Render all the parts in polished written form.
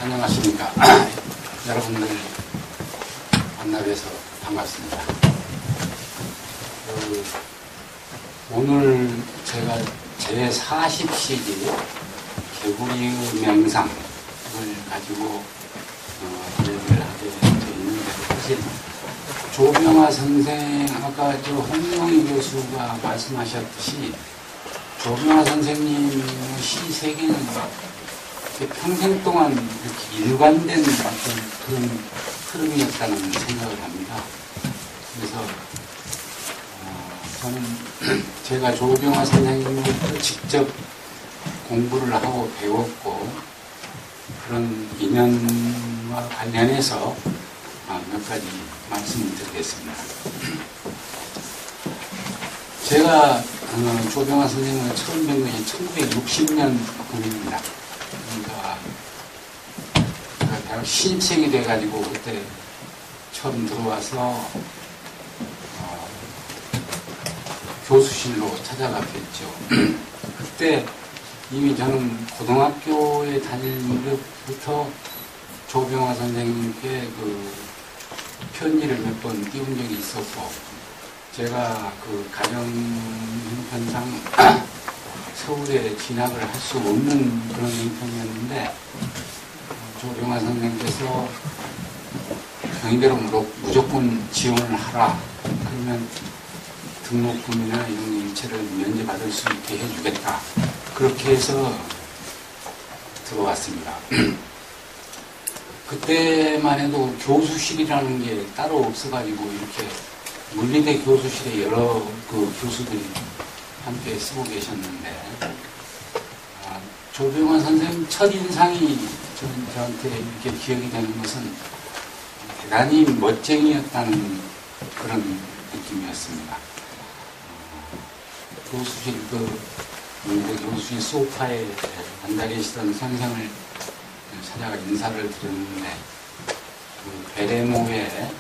안녕하십니까. 여러분들 만나뵈서 반갑습니다. 오늘 제가 제40시기 개구리의 명상을 가지고 얘기를 하게 되어 있는데, 사실 조병화 선생, 아까 홍명희 교수가 말씀하셨듯이 조병화 선생님의 시 세계는 평생 동안 이렇게 일관된 어떤 그런 흐름이었다는 생각을 합니다. 그래서 저는 제가 조병화 선생님으로부터 직접 공부를 하고 배웠고, 그런 인연과 관련해서 몇 가지 말씀을 드리겠습니다. 제가 조병화 선생님을 처음 뵌 것이 1960년입니다. 그러니까 제가 대학 신입생이 돼가지고 그때 처음 들어와서 교수실로 찾아갔겠죠. 그때 이미 저는 고등학교에 다닐 무렵부터 조병화 선생님께 그 편지를 몇 번 띄운 적이 있었고, 제가 그 가정 형편상 서울에 진학을 할 수 없는 그런 형편이었는데, 조병화 선생님께서 경희대로 무조건 지원을 하라. 그러면 등록금이나 이런 일체를 면제받을 수 있게 해주겠다. 그렇게 해서 들어왔습니다. 그때만 해도 교수실이라는 게 따로 없어가지고 이렇게 물리대 교수실에 여러 그 교수들이 함께 쓰고 계셨는데, 조병화 선생님 첫인상이 저한테 이렇게 기억이 되는 것은 대단히 멋쟁이였다는 그런 느낌이었습니다. 교수실 물리대 교수실 소파에 앉아 계시던 선생을 찾아가 인사를 드렸는데, 그 베레모에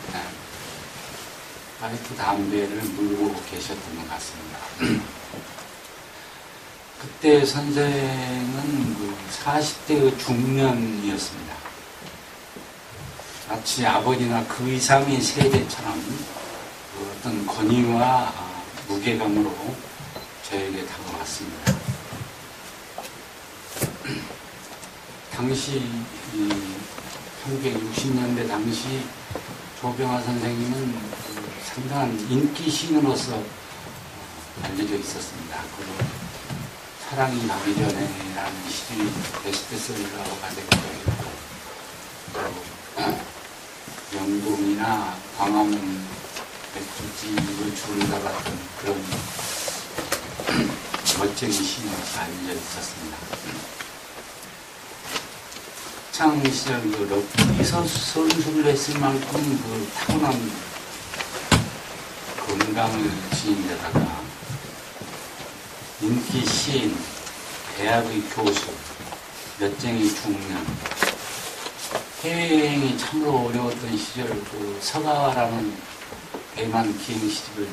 파이프 담배를 물고 계셨던 것 같습니다. 그때 선생은 그 40대의 중년이었습니다. 마치 아버지나 그 이상의 세대처럼 그 어떤 권위와 무게감으로 저에게 다가왔습니다. 당시 1960년대 당시 조병화 선생님은 상당한 인기 시인으로서 알려져 있었습니다. 그리고 사랑이 가기 전에라는 시집이 베스트셀러가 되기도 했고, 또 영동이나 광화문 맥주집을 줄을 달았던 그런 멋쟁이 시인으로서 알려져 있었습니다. 학창 시절 그 럭비 선수를 했을 만큼 그 타고난 건강을 지닌데다가 인기 시인, 대학의 교수, 멋쟁이 중년, 해외여행이 참으로 어려웠던 시절 그 서가와라는 대만 기행시집을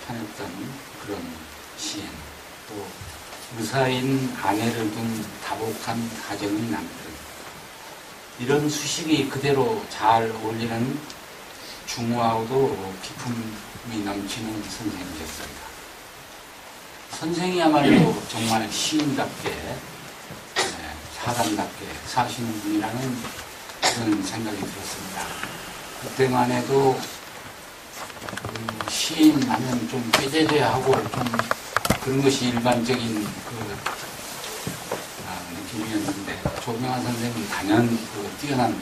펴냈던 그런 시인, 또 의사인 아내를 둔 다복한 가정의 남편, 이런 수식이 그대로 잘 어울리는 중후하고도 기품이 넘치는 선생님이었습니다. 선생이야말로 정말 시인답게, 사람답게 사시는 분이라는 그런 생각이 들었습니다. 그때만 해도 시인 하면 좀 꾀죄죄하고 좀 그런 것이 일반적인 그 느낌이었는데, 조병화 선생님은 단연 그 뛰어난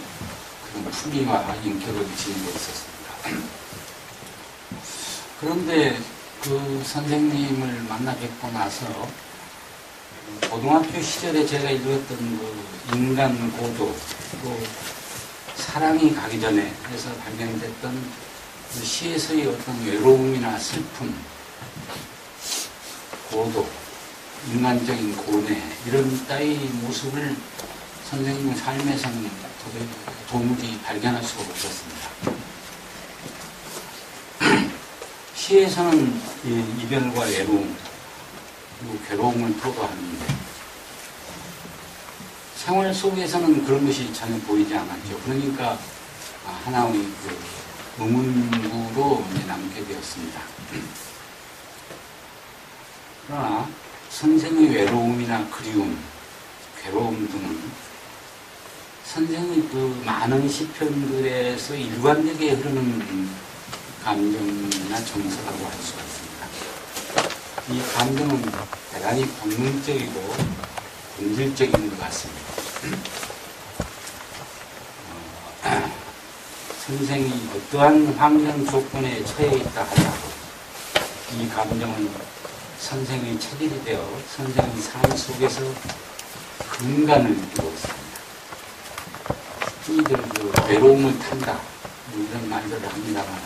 그런 품위와 인격을 지니고 있었습니다. 그런데 그 선생님을 만나 뵙고 나서 고등학교 시절에 제가 읽었던 그 인간 고도, 또 사랑이 가기 전에 해서 발견됐던 그 시에서의 어떤 외로움이나 슬픔, 고도, 인간적인 고뇌, 이런 따위 모습을 선생님의 삶에서는 도무지 발견할 수가 없었습니다. 시에서는 이별과 외로움, 그리고 괴로움을 토로하는데, 생활 속에서는 그런 것이 전혀 보이지 않았죠. 그러니까 하나의 그 의문구로 남게 되었습니다. 그러나 선생의 외로움이나 그리움, 괴로움 등은 선생의 그 많은 시편들에서 일관되게 흐르는 감정이나 정서라고 할 수가 있습니다. 이 감정은 대단히 본능적이고 본질적인 것 같습니다. 선생이 어떠한 환경 조건에 처해 있다 하더라도 이 감정은 선생의 체질이 되어 선생의 삶 속에서 근간을 이루고 있습니다. 흔히들 그 외로움을 탄다 이런 말들을 합니다만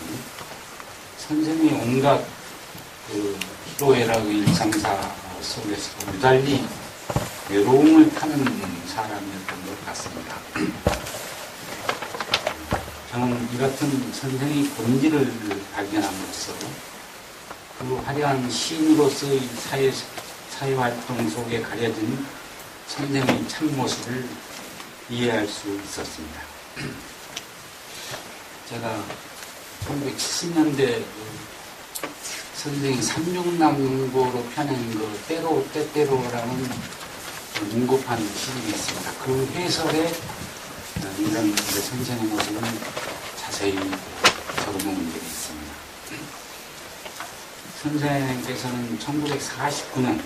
선생이 온갖 그 희로애락 일상사 속에서 유달리 외로움을 타는 사람이었던 것 같습니다. 저는 이 같은 선생의 본질을 발견함으로써 그 화려한 시인으로서의 사회활동 속에 가려진 선생의 참모습을 이해할 수 있었습니다. 제가 1970년대 선생이 삼육남고로 펴낸 그 때때로라는 문고판 시집이 있습니다. 그 해설에 이런 선생의 모습을 자세히 적어놓은 적이 있습니다. 선생님께서는 1949년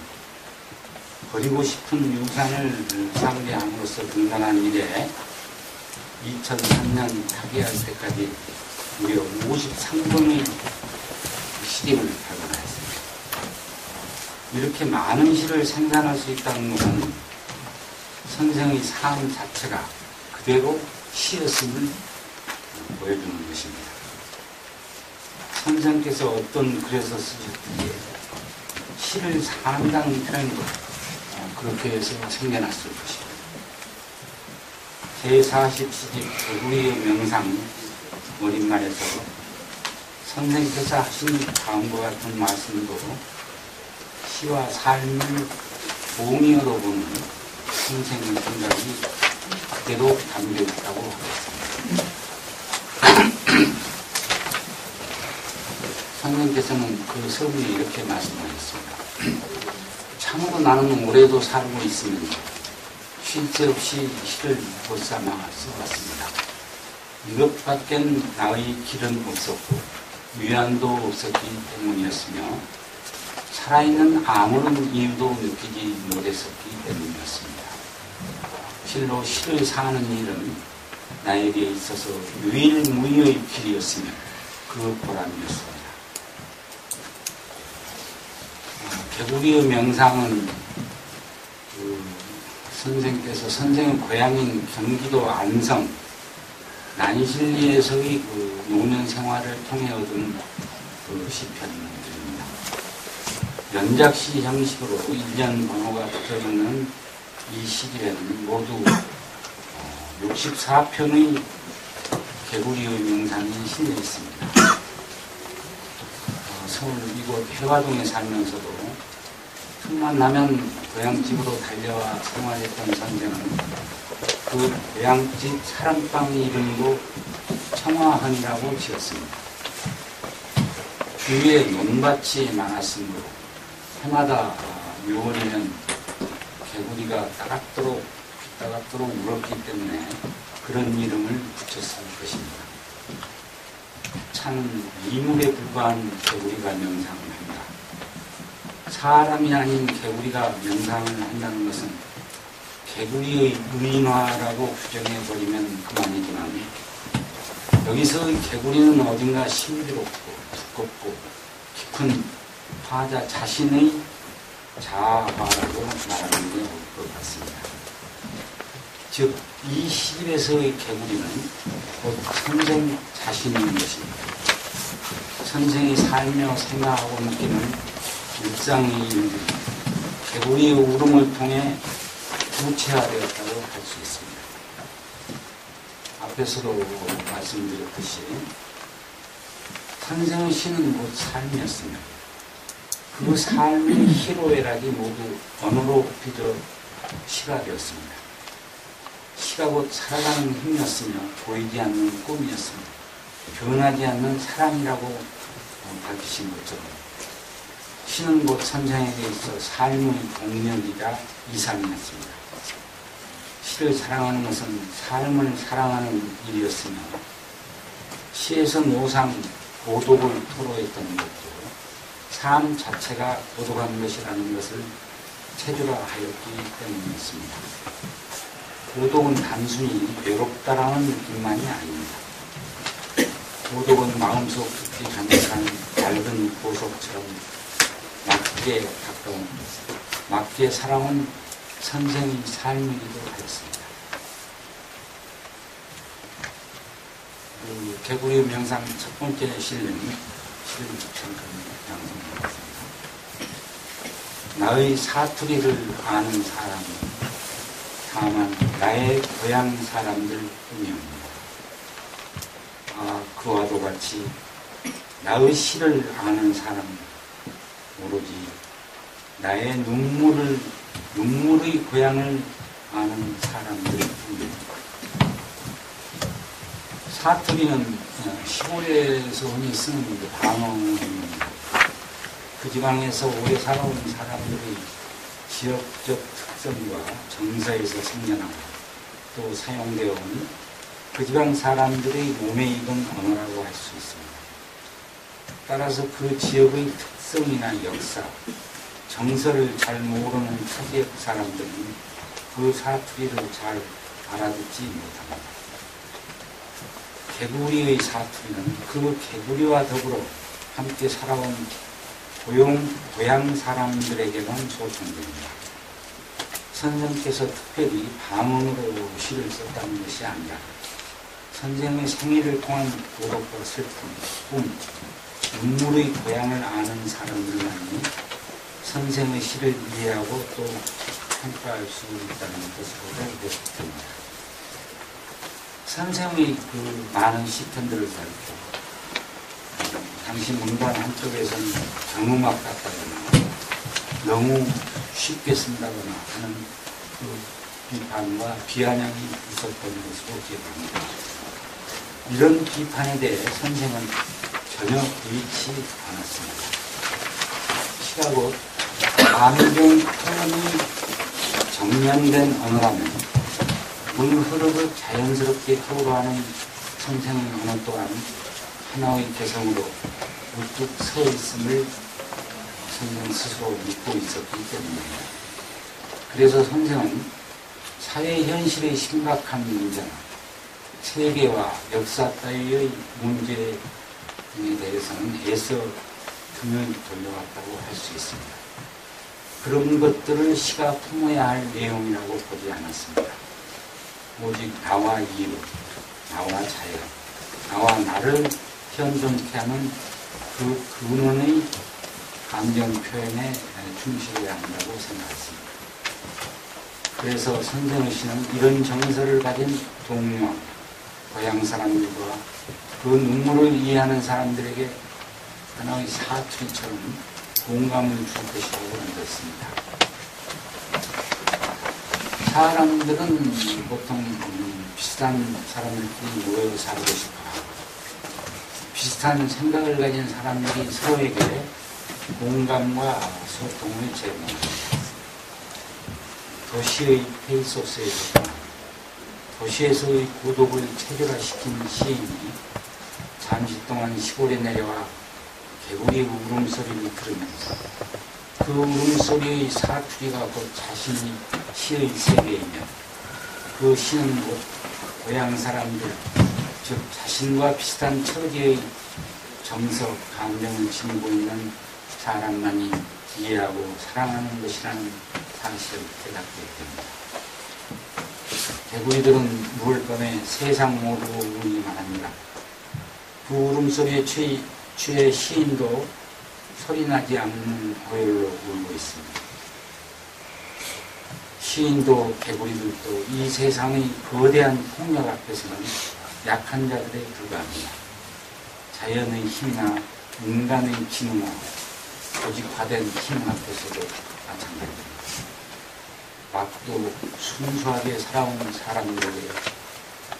버리고 싶은 유산을 상대함으로써 등단한 이래 2003년 타계할 때까지 무려 53권의 시집을 발간하였습니다. 이렇게 많은 시를 생산할 수 있다는 것은 선생의 삶 자체가 그대로 시였음을 보여주는 것입니다. 선생께서 어떤 글에서 쓰셨기에 시를 산다는 표현도 그렇게 해서 생겨났을 것입니다. 제40시집 개구리의 명상 어린말에서 선생께서 하신 다음과 같은 말씀도 시와 삶을 동의어로 보는 선생의 생각이 그대로 담겨 있다고 하겠습니다. 선생께서는 그 서문에 이렇게 말씀하셨습니다. 참으로 나는 올해도 살고 있으면 쉴 새 없이 시를 못삼아 써왔습니다. 이것밖엔 나의 길은 없었고 위안도 없었기 때문이었으며 살아있는 아무런 이유도 느끼지 못했었기 때문이었습니다. 실로 시를 사는 일은 나에게 있어서 유일무이의 길이었으며 그 보람이었습니다. 개구리의 명상은 선생께서 선생의 고향인 경기도 안성 난실리에서의 그 노년 생활을 통해 얻은 그 시편들입니다. 연작시 형식으로 1년 번호가 붙어있는 이 시집에는 모두 64편의 개구리의 명상이 실려 있습니다. 서울 이곳 해화동에 살면서도 틈만 나면 고향집으로 달려와 생활했던 선생은 그 고향집 사랑방 이름도 청화헌이라고 지었습니다. 주위에 논밭이 많았으므로 해마다 6월이면 개구리가 따갑도록 울었기 때문에 그런 이름을 붙였을 것입니다. 참 이물에 불과한 개구리가 명상을 한다. 사람이 아닌 개구리가 명상을 한다는 것은 개구리의 의인화라고 규정해버리면 그만이지만 여기서의 개구리는 어딘가 신비롭고 두껍고 깊은 화자 자신의 자아화라고 말하는 게 올 것 같습니다. 즉, 이 시집에서의 개구리는 곧 선생 자신인 것입니다. 선생이 살며 생각하고 느끼는 일상의 일들이 개구리의 울음을 통해 구체화되었다고 할 수 있습니다. 앞에서도 말씀드렸듯이 선생의 시는 곧 삶이었으며 그 삶의 희로애락이 모두 언어로 빚어 시가 되었습니다. 시가 곧 살아가는 힘이었으며 보이지 않는 꿈이었습니다. 변하지 않는 사랑이라고 밝히신 것처럼 시는 곧 선생에게 있어 삶의 동력이자 이상이었습니다. 시를 사랑하는 것은 삶을 사랑하는 일이었으며 시에서 노상 고독을 토로했던 것도 삶 자체가 고독한 것이라는 것을 체조화하였기 때문이었습니다. 고독은 단순히 외롭다라는 느낌만이 아닙니다. 고독은 마음속 깊이 간직한 얇은 보석처럼 막기에 가까운 막기의 사랑은 선생의 삶이기도 하였습니다. 개구리 명상 첫 번째 실는 시를 잠깐 양성하겠습니다. 나의 사투리를 아는 사람은 다만 나의 고향 사람들 뿐이옵니다. 그와도 같이 나의 시를 아는 사람은 오로지 나의 눈물의 고향을 아는 사람들 뿐입니다. 사투리는 시골에서 흔히 쓰는 방언입니다. 그 지방에서 오래 살아온 사람들의 지역적 특성과 정서에서 생겨나고 또 사용되어 온 그 지방 사람들의 몸에 익은 언어라고 할 수 있습니다. 따라서 그 지역의 특성이나 역사, 정서를 잘 모르는 타지역 사람들은 그 사투리를 잘 알아듣지 못합니다. 개구리의 사투리는 그 개구리와 더불어 함께 살아온 고향 사람들에게만 소통됩니다. 선생께서 특별히 방언으로 시를 썼다는 것이 아니라 선생의 생애를 통한 고독과 슬픔, 꿈, 눈물의 고향을 아는 사람들만이 선생의 시를 이해하고 또 평가할 수 있다는 것으로 해석됩니다. 선생의 그 많은 시편들을 가르쳐 당시 문단 한쪽에서는 장음악 같다거나 너무 쉽게 쓴다거나 하는 그 비판과 비아냥이 있었던 것으로 기억합니다. 이런 비판에 대해 선생은 전혀 개의치 않았습니다. 시가 곧 감정 표현이 정면된 언어라면 물 흐르듯 자연스럽게 흘러가는 선생의 언어 또한 하나의 개성으로 우뚝 서 있음을 선생 스스로 믿고 있었기 때문입니다. 그래서 선생은 사회 현실의 심각한 문제나 세계와 역사 따위의 문제에 대해서는 애써 등을 돌려왔다고 할 수 있습니다. 그런 것들을 시가 품어야 할 내용이라고 보지 않았습니다. 오직 나와 이웃, 나와 자연, 나와 나를 현존케 하는 그 근원의 감정 표현에 충실해야 한다고 생각했습니다. 그래서 선생의 시는 이런 정서를 가진 동료, 고향 사람들과 그 눈물을 이해하는 사람들에게 하나의 사투리처럼 공감을 줄 것이라고 만들었습니다. 사람들은 보통 비슷한 사람들끼리 모여 살고 싶어하고 비슷한 생각을 가진 사람들이 서로에게 공감과 소통을 제공합니다. 도시의 페이소스에서 도시에서의 고독을 체결화시킨 시인이 잠시 동안 시골에 내려와 개구리 울음소리를 들으면서 그 울음소리의 사투리가 곧 자신이 시의 세계이며 그 시는 곧 고향 사람들, 즉 자신과 비슷한 처지의 정서, 감정을 지니고 있는 사람만이 이해하고 사랑하는 것이라는 사실을 깨닫게 됩니다. 개구리들은 누울 밤에 세상 모르고 울기만 합니다. 그 울음소리에 취해 시인도 소리나지 않는 고열로 울고 있습니다. 시인도 개구리들도 이 세상의 거대한 폭력 앞에서는 약한 자들에 불과합니다. 자연의 힘이나 인간의 지능과 조직화된 힘 앞에서도 마찬가지입니다. 막도 순수하게 살아온 사람들에게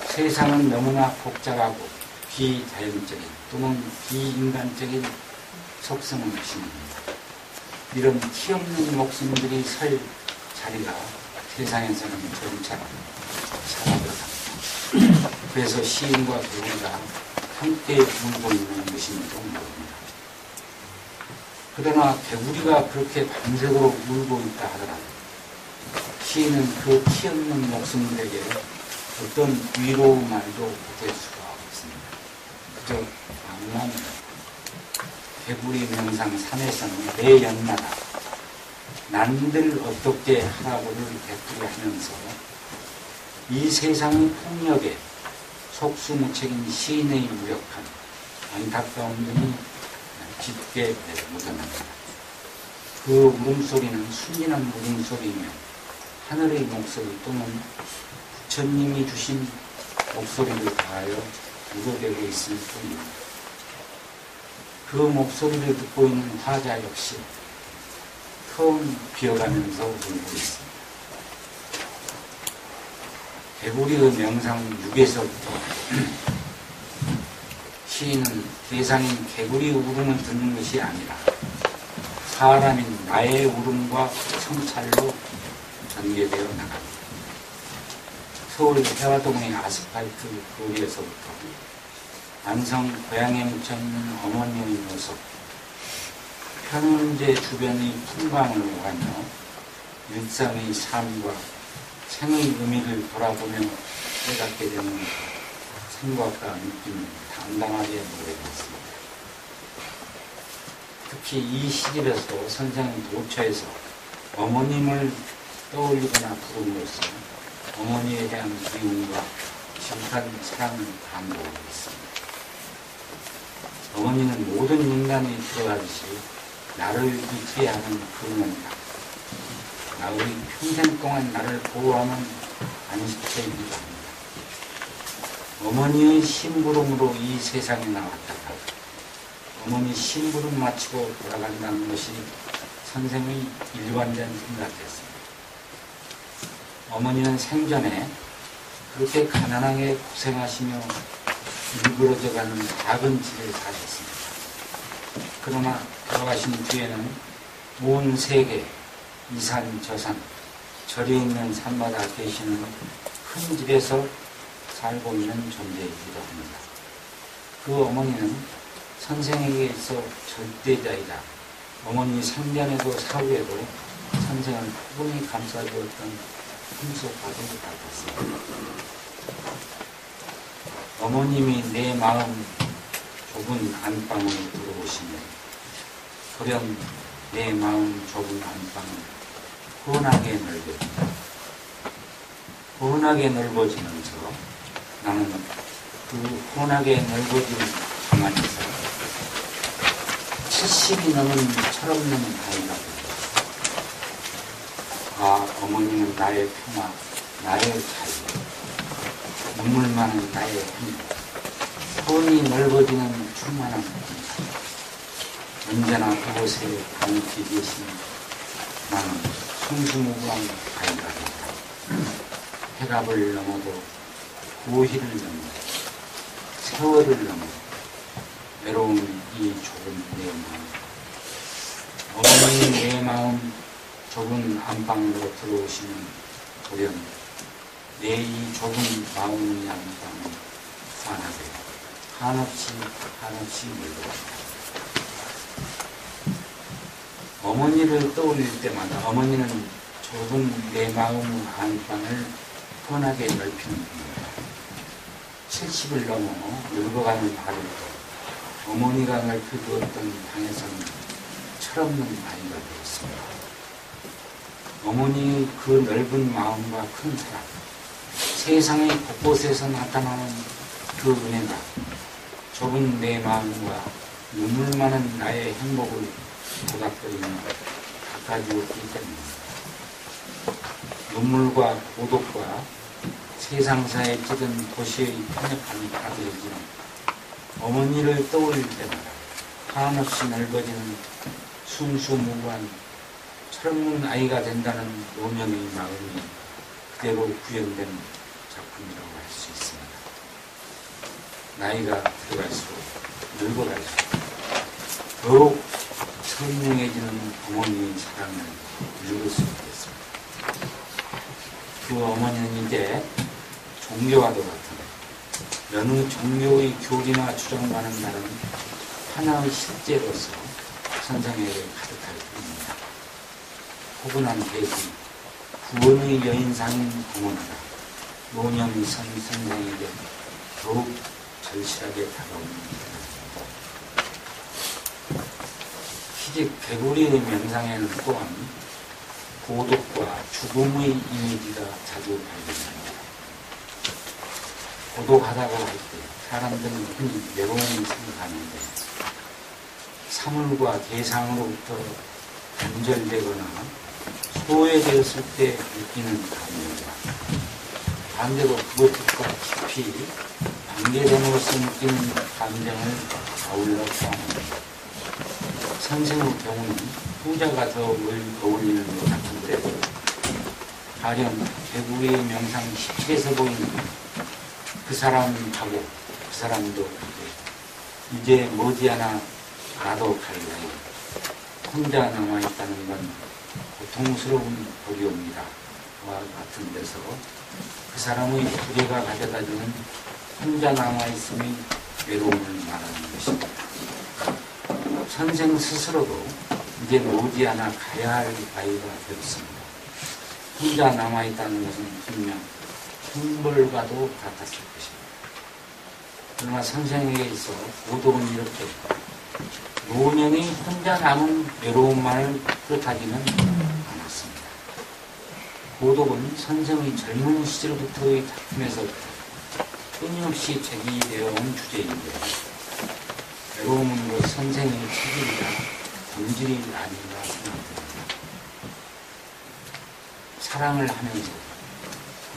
세상은 너무나 복잡하고 비자연적인 또는 비인간적인 속성을 지닙니다. 이런 티없는 목숨들이 설 자리가 세상에서는 점차 사라져갑니다. 그래서 시인과 배우가 함께 울고 있는 것인지도 모릅니다. 그러나 개구리가 그렇게 밤새도록 울고 있다 하더라도 시인은 그 티없는 목숨들에게 어떤 위로의 말도 보탤 수가 없습니다. 그저 아무만 개구리 명상 3에서는 매 연마다 난들 어떻게 하라고를 되풀이하면서 이 세상의 폭력에 속수무책인 시인의 무력한 안타까운 눈이 짙게 묻어납니다. 그 울음소리는 순진한 울음소리이며 하늘의 목소리 또는 부처님이 주신 목소리를 다하여 묻어대고 있을 뿐입니다. 그 목소리를 듣고 있는 화자 역시 텅 비어가면서 울고 있습니다. 개구리의 명상 6에서부터 시인은 대상인 개구리의 울음을 듣는 것이 아니라 사람인 나의 울음과 성찰로 전개되어 나갑니다. 서울 해화동의 아스팔트 거리에서부터 안성 고향에 묻혀있는 어머니의 모습, 현재 주변의 풍광을 오가며 일상의 삶과 생의 의미를 돌아보며 깨닫게 되는 생각과 느낌을 당당하게 노래했습니다. 특히 이 시집에서 선생은 도처에서 어머님을 떠올리거나 부름으로써 어머니에 대한 그리움과 심한 사랑을 강조하고 있습니다. 어머니는 모든 인간이 들어가듯이 나를 잊게 하는 그녀이다. 나의 평생 동안 나를 보호하는 안식처이기도 합니다. 어머니의 심부름으로 이 세상에 나왔다가 어머니 심부름 마치고 돌아간다는 것이 선생의 일관된 생각이었습니다. 어머니는 생전에 그렇게 가난하게 고생하시며 일그러져가는 작은 집에 사셨습니다. 그러나 돌아가신 뒤에는 온 세계, 이산, 저산, 절이 있는 산마다 계시는 큰 집에서 살고 있는 존재이기도 합니다. 그 어머니는 선생에게 있어 절대자이자 어머니 생전에도 사후에도 선생을 꾸준히 감싸주었던 힘속과도 같았습니다. 어머님이 내 마음 좁은 안방으로 들어오시면 돌연 내 마음 좁은 안방을 훤하게 넓어진다. 훤하게 넓어지면서 나는 그 훤하게 넓어진 방 안에서 70이 넘은 철없는 아이가 됩니다. 아, 어머니는 나의 평화, 나의 자유, 눈물 많은 나의 행복, 훤히 넓어지는 충만한 공간, 언제나 그곳에 감기 계신 나는 순수무구한 아이가 된다. 해갑을 넘어도 고희를 넘어 세월을 넘어 외로운 이 좁은 내 마음, 어머니 내 마음 좁은 안방으로 들어오시는 돌연 내 이 좁은 마음의 안방을 환하게 한없이 물러갑니다. 어머니를 떠올릴 때마다 어머니는 좁은 내 마음의 안방을 훤하게 넓히는 분입니다. 70을 넘어 늙어가는 나를 어머니가 넓혀주었던 방에서는 철없는 아이가 되었습니다. 어머니의 그 넓은 마음과 큰 사랑, 세상의 곳곳에서 나타나는 그 은혜가 좁은 내 마음과 눈물 많은 나의 행복을 도닥거리며 닦아주었기 때문입니다. 눈물과 고독과 세상사에 찌든 도시의 편협함이 가득해지는 어머니를 떠올릴 때마다 한없이 넓어지는 순수무구한 철없는 아이가 된다는 노년의 마음이 그대로 구현된 작품이라고 할 수 있습니다. 나이가 들어갈수록 늙어갈수록 더욱 선명해지는 어머니의 사랑을 읽을 수 있겠습니다. 그 어머니는 이제 종교와도 같은 여느 종교의 교리나 주장과는 다른 하나의 실제로서 선생에게 가득할 뿐입니다. 포근한 대지, 구원의 여인상인 어머니가 노년의 선생에게 더욱 절실하게 다가옵니다. 시집 개구리의 명상에는 또한 고독과 죽음의 이미지가 자주 발견됩니다. 고독하다고 할 때 사람들은 흔히 외로움을 생각하는데 사물과 대상으로부터 단절되거나 소외되었을 때 느끼는 감정과 반대로 그것과 깊이 관계됨으로써 느끼는 감정을 아울러 포함합니다. 선생의 경우는 후자가 더 어울리는 것 같은데 가령 개구리의 명상 17에서 보이는 그 사람하고 그 사람도 이제 머지않아 나도 갈 나이 혼자 남아있다는 건 고통스러운 도리옵니다. 와 같은 데서 그 사람의 두려가 가져다주는 혼자 남아있음의 외로움을 말하는 것입니다. 선생 스스로도 이제 머지않아 가야 할 나이가 되었습니다. 혼자 남아있다는 것은 분명 흉벌과도 같았을 것입니다. 그러나 선생에게 있어 고독은 이렇게 노년이 혼자 남은 외로움만을 뜻하지는 않았습니다. 고독은 선생의 젊은 시절부터의 작품에서 끊임없이 제기되어 온 주제인데 외로움은 선생의 책임이나 본질이 아닌가 생각합니다. 사랑을 하면서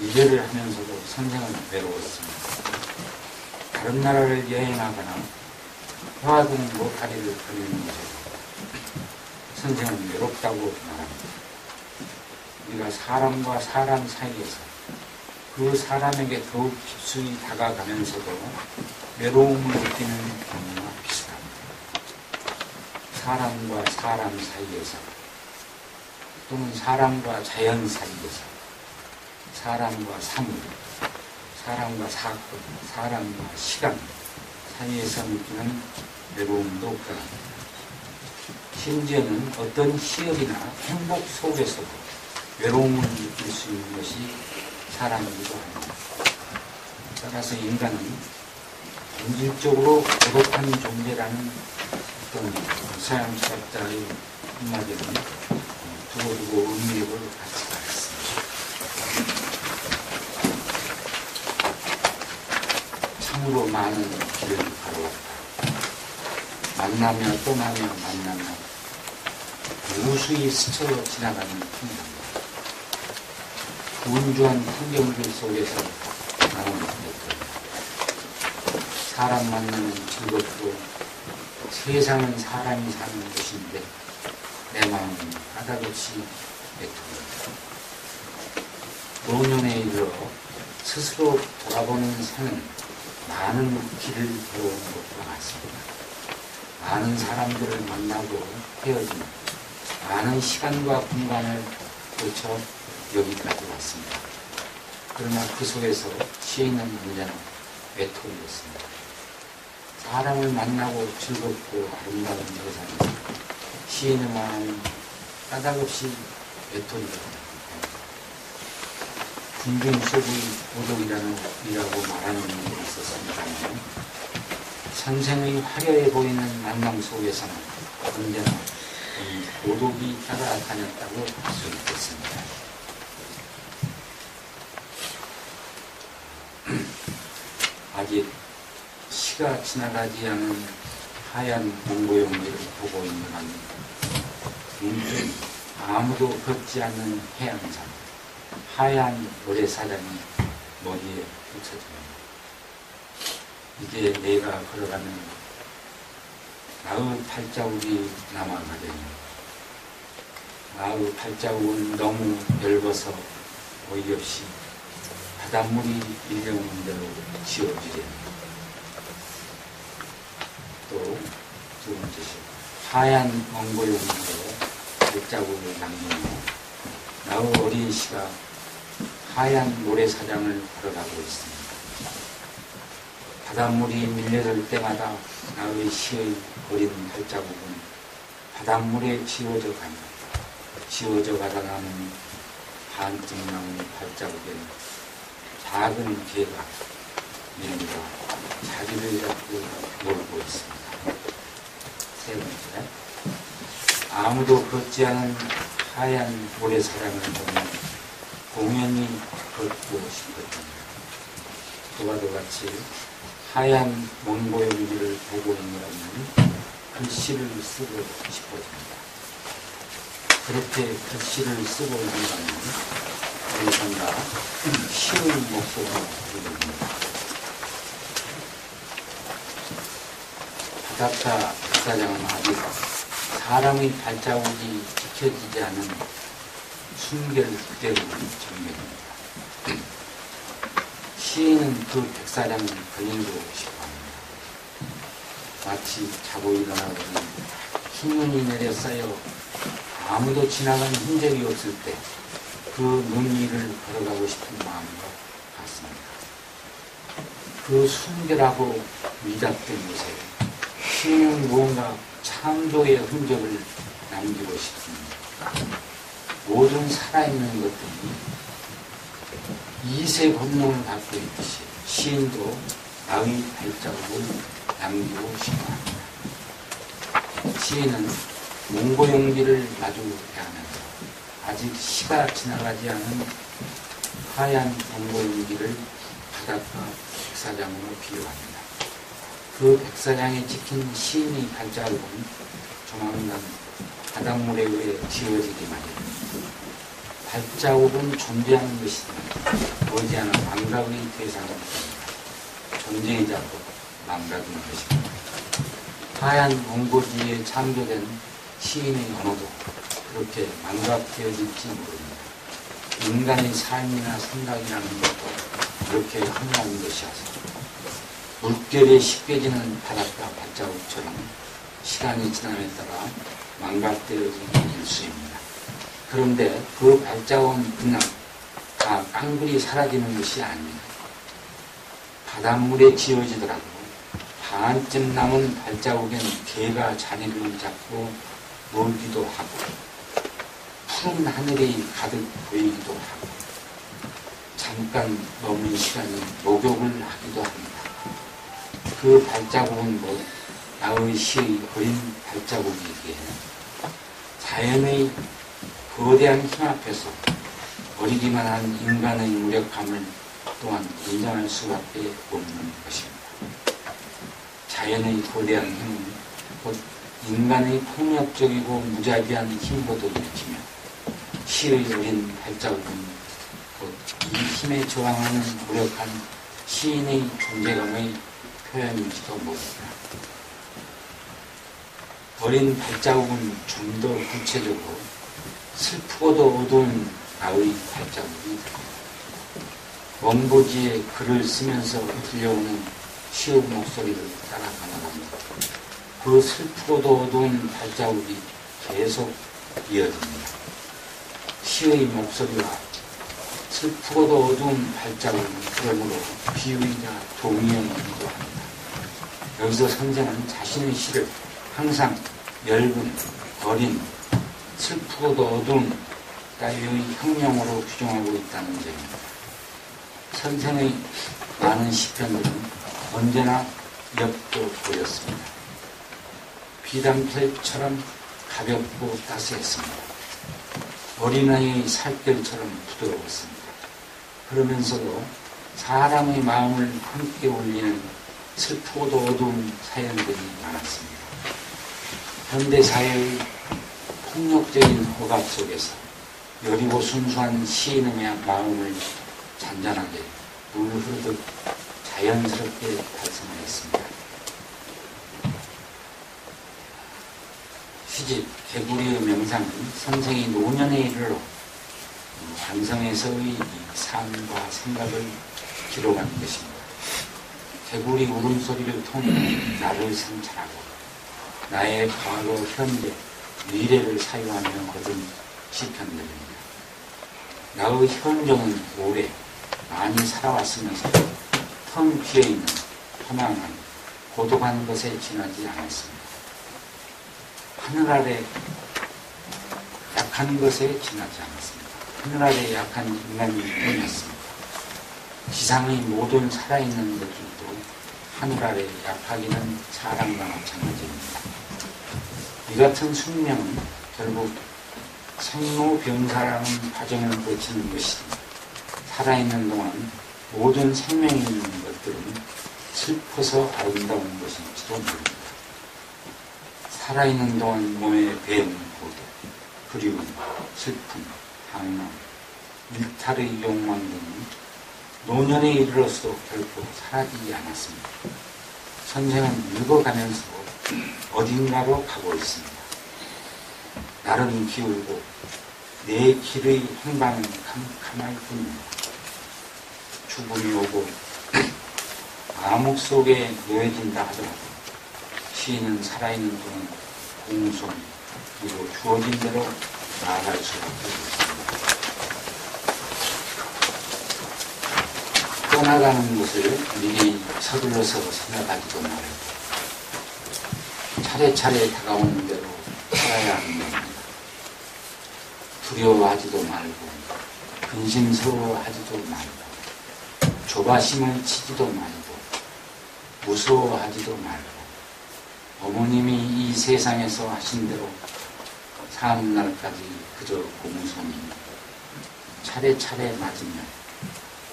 이별을 하면서도 선생은 외로웠습니다. 다른 나라를 여행하거나 화동 모타리를 거리는 것에 선생은 외롭다고 말합니다. 우리가 사람과 사람 사이에서 그 사람에게 더욱 깊숙이 다가가면서도 외로움을 느끼는 경우와 비슷합니다. 사람과 사람 사이에서 또는 사람과 자연 사이에서 사람과 사물, 사람과 사건, 사람과 시간 사이에서 느끼는 외로움도 그럽니다. 심지어는 어떤 희열이나 행복 속에서도 외로움을 느낄 수 있는 것이 사람이기도 합니다. 따라서 인간은 본질적으로 고독한 존재라는 어떤 서양 철학자의 한마디는 두고두고 의미력을 갖지 않았습니다. 참으로 많은 길을 걸어왔다. 만나며 떠나며 만나며 무수히 스쳐 지나가는 풍경입니다. 운주한 풍경들 속에서 나는 느꼈다. 사람 만나는 즐겁고 세상은 사람이 사는 곳인데 내 마음은 까닭없이 애통한다. 노년에 이르러 스스로 돌아보는 생은 많은 길을 걸어온 것과 같습니다. 많은 사람들을 만나고 헤어지는 많은 시간과 공간을 거쳐 여기까지 왔습니다. 그러나 그 속에서 시인은 언제나 외톨이였습니다. 사람을 만나고 즐겁고 아름다운 세상에서 시인의 마음은 까닭없이 외톨이였다. 군중 속의 고독이라고 말하는 일이 있었습니다만 선생의 화려해 보이는 만남 속에서는 언제나 고독이 따라다녔다고 할 수 있겠습니다. 아직 시가 지나가지 않은 하얀 공고용지를 보고 있는 한 문득 아무도 걷지 않는 해안산 하얀 모래사장이 머리에 붙여집니다. 이제 내가 걸어가는 나의 발자국이 남아가려니 아우 발자국은 너무 넓어서 어이없이 바닷물이 일려오는 대로 지워지려. 또 두 번째 시 하얀 엉고용으로 발자국을 남기며 나의 어린 시가 하얀 모래사장을 걸어가고 있습니다. 바닷물이 밀려들 때마다 나의 시의 어린 발자국은 바닷물에 지워져 가다 남은 반쯤 남은 발자국에는 작은 개가 밀려 자기를 잡고 놀고 있습니다. 세 번째, 아무도 걷지 않은 하얀 모래사장을 보면 공연히 걷고 싶었답니다. 그와도 같이 하얀 원고용지를 보고 있느라면 글씨를 쓰고 싶어집니다. 그렇게 글씨를 쓰고 있는다면 어디선가 시의 목소리가 들립니다. 바닷가 백사장은 아직 사람의 발자국이 지켜지지 않은 순결 그대로 정맥입니다. 시인은 그 백사장을 걸리고 싶어합니다. 마치 자고 일어나더니 흰눈이 내려 쌓여 아무도 지나간 흔적이 없을 때 그 눈 위를 걸어가고 싶은 마음과 같습니다. 그 순결하고 위답된 곳에 시인은 무언가 창조의 흔적을 남기고 싶습니다. 모든 살아있는 것들이 이세 본능을 갖고 있듯이 시인도 나의 발자국을 남기고 싶어합니다. 시인은 몽고용기를 마주해야 하면서 아직 시가 지나가지 않은 하얀 몽고용기를 바닷가 백사장으로 비유합니다. 그 백사장에 찍힌 시인의 발자국은 조만간 바닷물에 의해 지워지기 마련입니다. 발자국은 존재하는 것이지만 머지않아 망각의 대상입니다. 존재이자 또 망각인 것입니다. 하얀 원고지에 창조된 시인의 언어도 그렇게 망각되어질지 모릅니다. 인간의 삶이나 생각이라는 것도 그렇게 한가한 것이어서 물결에 씻겨지는 바닷가 발자국처럼 시간이 지남에 따라 망각되어지는 일수입니다. 그런데 그 발자국은 그냥 다 깡그리 사라지는 것이 아닙니다. 바닷물에 지워지더라도 반쯤 남은 발자국엔 개가 자리를 잡고 놀기도 하고 푸른 하늘이 가득 보이기도 하고 잠깐 머문 시간이 목욕을 하기도 합니다. 그 발자국은 뭐 나의 시의 어린 발자국이기에 자연의 거대한 힘 앞에서 어리기만 한 인간의 무력함을 또한 인정할 수밖에 없는 것입니다. 자연의 거대한 힘은 곧 인간의 폭력적이고 무자비한 힘보다 일으키며 시의 어린 발자국은 곧 이 힘에 저항하는 무력한 시인의 존재감의 표현일지도 모릅니다. 어린 발자국은 좀 더 구체적으로 슬프고도 어두운 나의 발자국이 원고지에 글을 쓰면서 들려오는 시의 목소리를 따라가만 합니다. 그 슬프고도 어두운 발자국이 계속 이어집니다. 시의 목소리와 슬프고도 어두운 발자국은 그러므로 비유이자 동의어이기도 합니다. 여기서 선생은 자신의 시를 항상 엷은, 어린, 슬프고도 어두운 따위의 형용어로 규정하고 있다는 점입니다. 선생의 많은 시편들은 언제나 엷도 보였습니다. 비단펠처럼 가볍고 따스했습니다. 어린아이의 살결처럼 부드러웠습니다. 그러면서도 사람의 마음을 함께 울리는 슬프고도 어두운 사연들이 많았습니다. 현대사회의 폭력적인 허각 속에서 여리고 순수한 시인의 마음을 잔잔하게 물 흐르듯 자연스럽게 발생하였습니다. 시집 개구리의 명상은 선생이 노년에 이르러 반성에서의 삶과 생각을 기록한 것입니다. 개구리 울음소리를 통해 나를 성찰하고 나의 과거, 현재, 미래를 사유하며 거둔 시편들입니다. 나의 현종은 오래 많이 살아왔으면서 텅 비어있는 허망한 고독한 것에 지나지 않았습니다. 하늘 아래 약한 것에 지나지 않았습니다. 하늘 아래 약한 인간이 뿐이었습니다. 지상의 모든 살아있는 것들도 하늘 아래 약하기는 사람과 마찬가지입니다. 이 같은 숙명은 결국 생로병사라는 과정을 거치는 것이니 살아있는 동안 모든 생명이 있는 것들은 슬퍼서 아름다운 것일지도 모릅니다. 살아있는 동안 몸에 배운 고독, 그리움, 슬픔, 방황, 일탈의 욕망 등은 노년에 이르러서도 결코 사라지지 않았습니다. 선생은 늙어가면서 어딘가로 가고 있습니다. 날은 기울고 내 길의 행방은 캄캄할 뿐입니다. 죽음이 오고 암흑 속에 놓여진다 하더라도 시인은 살아있는 동안 공손 그리고 주어진 대로 나아갈 수밖에 없습니다. 떠나가는 것을 미리 서둘러서 생각하지도 말고 차례차례 다가오는 대로 살아야 하는 겁니다. 두려워하지도 말고 근심스러워하지도 말고 조바심을 치지도 말고 무서워하지도 말고 어머님이 이 세상에서 하신 대로 사는 날까지 그저 공손히 차례차례 맞으며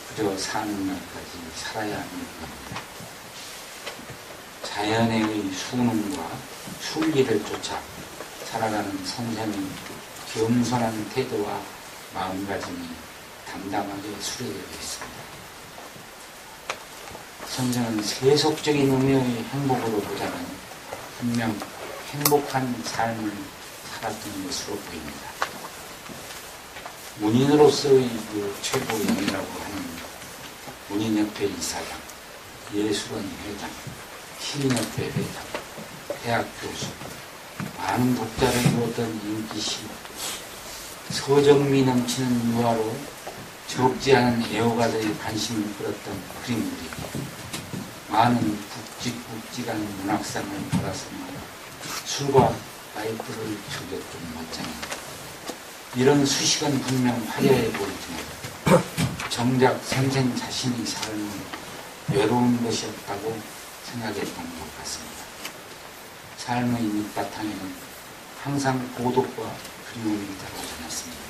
그저 사는 날까지 살아야 하는 겁니다. 자연의 수능과 순리를 쫓아 살아가는 선생의 겸손한 태도와 마음가짐이 담담하게 수레되어 있습니다. 선생은 세속적인 의미의 행복으로 보자면 분명 행복한 삶을 살았던 것으로 보입니다. 문인으로서의 그 최고령이라고 하는 문인협회 이사장, 예술원 회장, 시민협회 회장, 대학 교수, 많은 독자를 이루었던 인기시, 서정미 넘치는 유화로 적지 않은 애호가들의 관심을 끌었던 그림들이 많은 굵직굵직한 문학상을 받았으며 술과 라이프를 즐겼던 멋쟁이. 이런 수식은 분명 화려해 보이지만 정작 선생 자신의 삶은 외로운 것이었다고 생각했던 것 같습니다. 삶의 밑바탕에는 항상 고독과 그리움이 따라오지 않았습니다.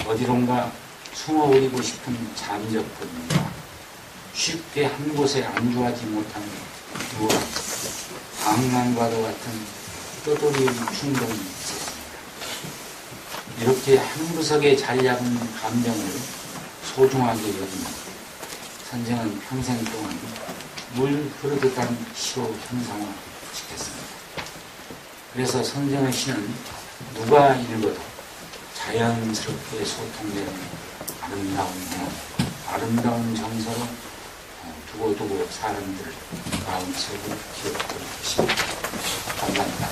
어디론가 숨어버리고 싶은 잠적함과 쉽게 한 곳에 안주하지 못하는 우울함, 방랑과도 같은 떠돌이의 충동이 있었습니다. 이렇게 한 구석에 자리 잡은 감정을 소중하게 여기며 선생은 평생 동안 물 흐르듯한 시로 형상화 시켰습니다. 그래서 선생의 시는 누가 읽어도 자연스럽게 소통되는 아름다운 문화, 아름다운 정서로 두고두고 사람들 마음속에 기억할 것입니다. 감사합니다.